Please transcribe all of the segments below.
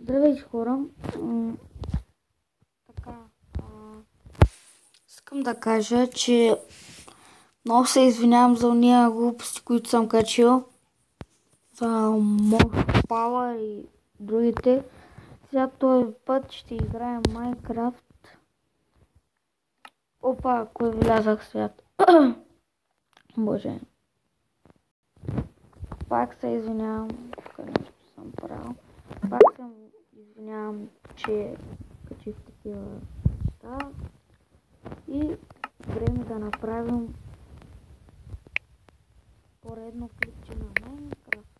Здравейте, хора! Така, искам да кажа, че много се извинявам за уния глупости, които съм качил, за Морфпала и другите. Сега този път ще играем Майнкрафт. Опа, кой влязах свят? Боже. Пак се извинявам, тук нещо съм правил. Пак се извинявам, че качих такива неща. И време да направим поредно клипче на Майнкрафт.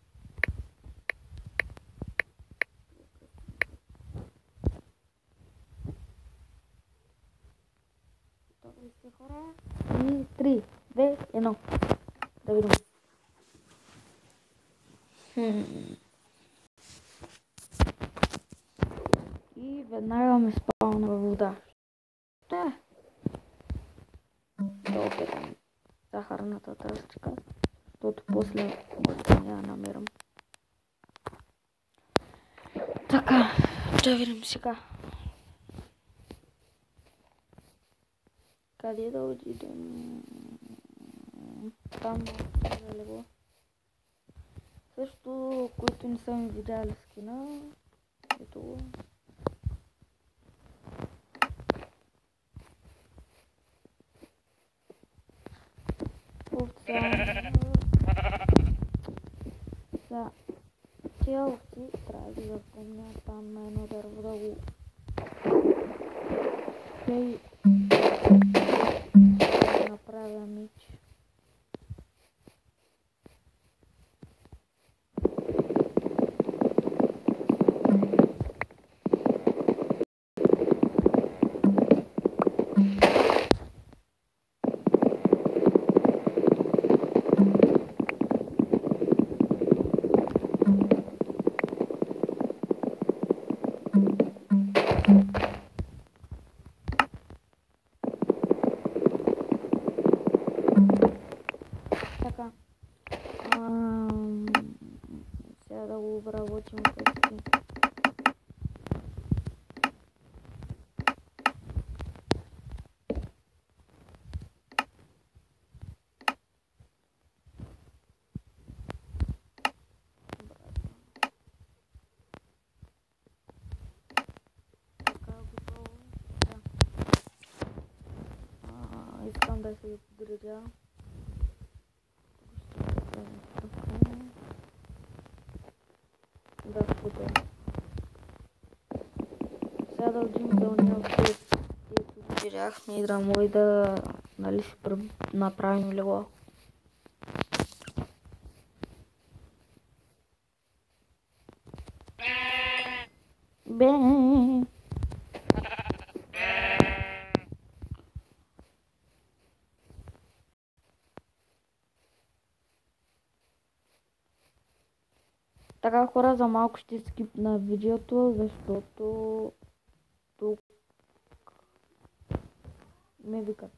Готови сте, хора? И 3, 2, 1. Да видим. И веднага ме спална във вода. Да опитам захарната тръстика, защото после може да не я намерям. Така, да видим сега. Къде да отидем? Там за легло. Също, които не са ми видяли скина, ето го. За тия овци трябва да запомня там на едно дърво да го направя меч. Така. Сега да го обработим почти. Така, готово. Искам да се подредя. Да впутам. Сега да отидем за уния овци, които видяхме и да може да, нали, си направим легло. Бе. Така, хора, за малко ще скипна видеото, защото тук ме викат.